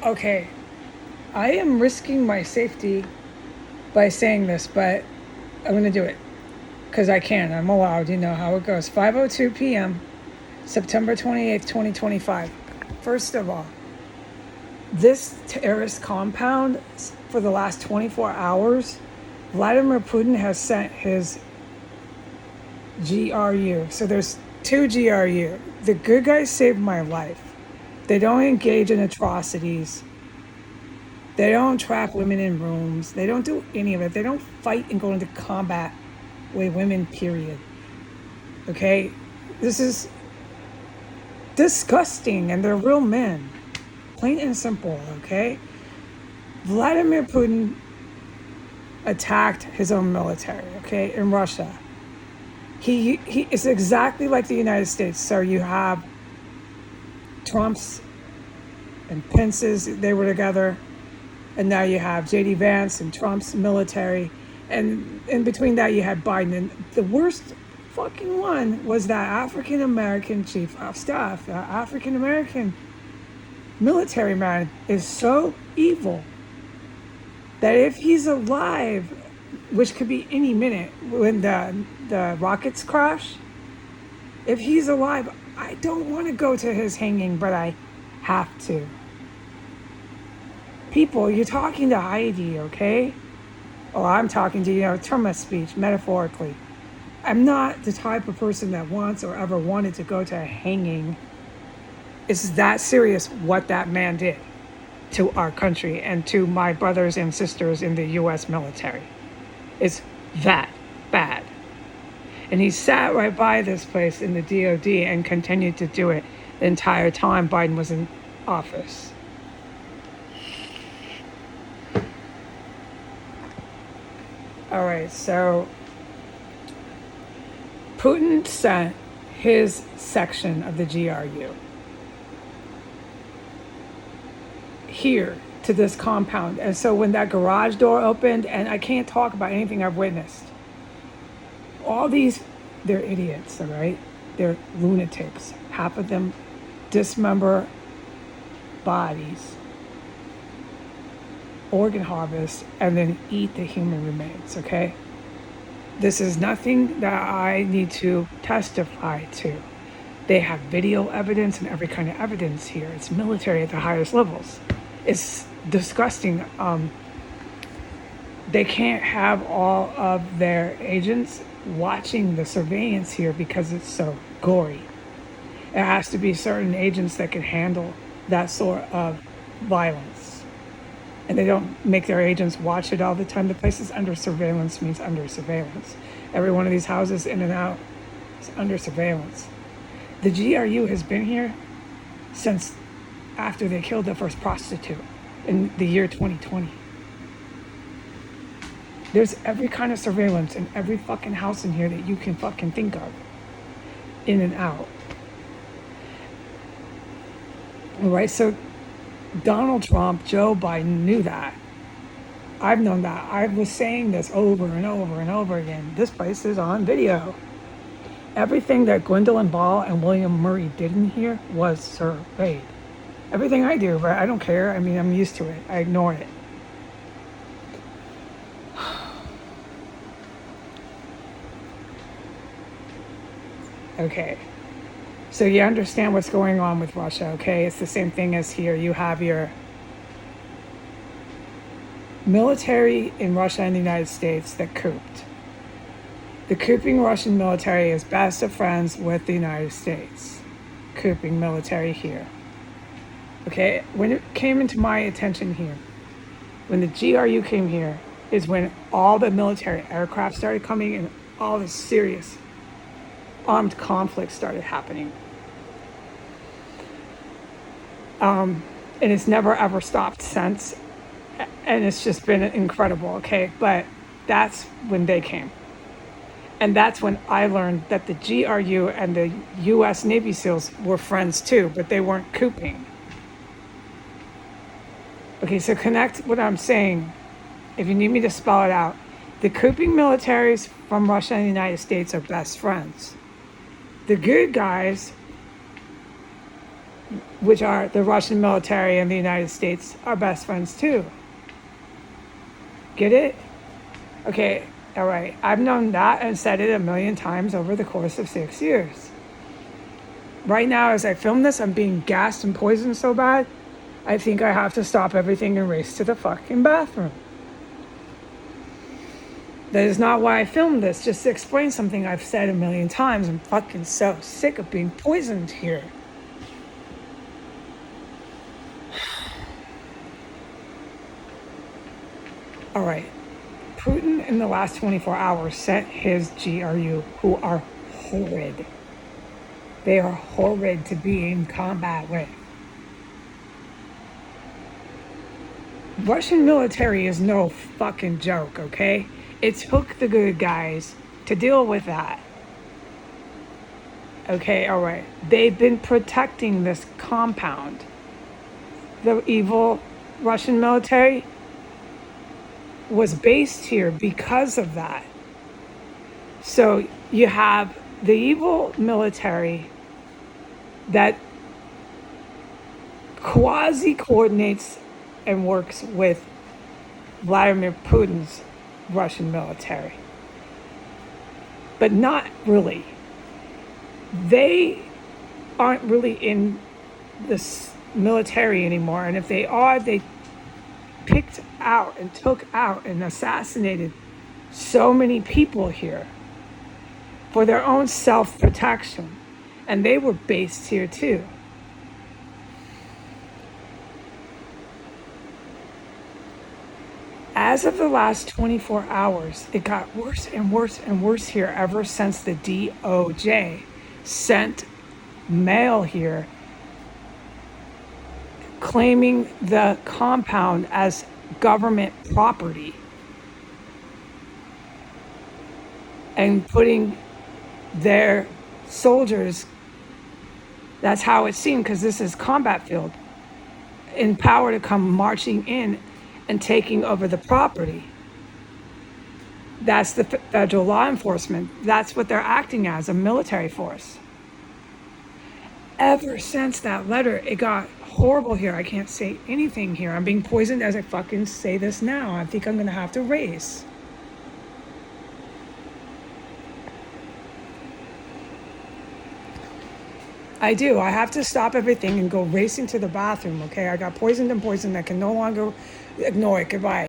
Okay, I am risking my safety by saying this, but I'm going to do it because I can. I'm allowed. You know how it goes. 5:02 p.m., September 28th, 2025. First of all, this terrorist compound for the last 24 hours, Vladimir Putin has sent his GRU. So there's two GRU. The good guys saved my life. They don't engage in atrocities. They don't trap women in rooms. They don't do any of it. They don't fight and go into combat with women, period. Okay? This is disgusting, and they're real men. Plain and simple, okay? Vladimir Putin attacked his own military, okay, in Russia. He is exactly like the United States. So you have Trump's and Pence's, they were together. And now you have J.D. Vance and Trump's military. And in between that, you had Biden. And the worst fucking one was that African American chief of staff, that African American military man is so evil that if he's alive, which could be any minute when the rockets crash, if he's alive, I don't want to go to his hanging, but I have to. People, you're talking to Heidi, okay? Oh, I'm talking to you, term of speech, metaphorically. I'm not the type of person that wants or ever wanted to go to a hanging. It's that serious what that man did to our country and to my brothers and sisters in the U.S. military. It's that bad. And he sat right by this place in the DOD and continued to do it the entire time Biden was in office. All right, so Putin sent his section of the GRU here to this compound. And so when that garage door opened, and I can't talk about anything I've witnessed, all these, they're idiots, all right? They're lunatics. Half of them dismember bodies, organ harvest, and then eat the human remains, okay? This is nothing that I need to testify to. They have video evidence and every kind of evidence here. It's military at the highest levels. It's disgusting. They can't have all of their agents watching the surveillance here because it's so gory. It has to be certain agents that can handle that sort of violence. And they don't make their agents watch it all the time. The place is under surveillance means under surveillance. Every one of these houses in and out is under surveillance. The GRU has been here since after they killed the first prostitute in the year 2020. There's every kind of surveillance in every fucking house in here that you can fucking think of. In and out. All right, so Donald Trump, Joe Biden knew that. I've known that. I was saying this over and over and over again. This place is on video. Everything that Gwendolyn Ball and William Murray did in here was surveyed. Everything I do, but I don't care. I mean, I'm used to it. I ignore it. Okay. So you understand what's going on with Russia, okay? It's the same thing as here. You have your military in Russia and the United States that couped. The couping Russian military is best of friends with the United States. Couping military here. Okay, when it came into my attention here, when the GRU came here, is when all the military aircraft started coming and all the serious armed conflicts started happening. And it's never ever stopped since. And it's just been incredible, okay? But that's when they came. And that's when I learned that the GRU and the US Navy SEALs were friends too, but they weren't couping. Okay, so connect what I'm saying. If you need me to spell it out, the couping militaries from Russia and the United States are best friends. The good guys which are the Russian military and the United States, are best friends too. Get it? Okay, all right. I've known that and said it a million times over the course of 6 years. Right now, as I film this, I'm being gassed and poisoned so bad, I think I have to stop everything and race to the fucking bathroom. That is not why I filmed this, just to explain something I've said a million times. I'm fucking so sick of being poisoned here. All right. Putin in the last 24 hours sent his GRU, who are horrid. They are horrid to be in combat with. Russian military is no fucking joke, okay? It took the good guys to deal with that. Okay, all right. They've been protecting this compound. The evil Russian military was based here because of that. So you have the evil military that quasi coordinates and works with Vladimir Putin's Russian military, but not really. They aren't really in this military anymore, and if they are, they picked out and took out and assassinated so many people here for their own self-protection, and they were based here too. As of the last 24 hours, it got worse and worse and worse here ever since the DOJ sent mail here claiming the compound as government property and putting their soldiers, that's how it seemed, because this is combat field, in power to come marching in and taking over the property. That's the federal law enforcement. That's what they're acting as, a military force. Ever since that letter, it got horrible here. I can't say anything here. I'm being poisoned as I fucking say this now. I think I'm gonna have to race. I do. I have to stop everything and go racing to the bathroom, okay? I got poisoned and poisoned. I can no longer ignore it. Goodbye.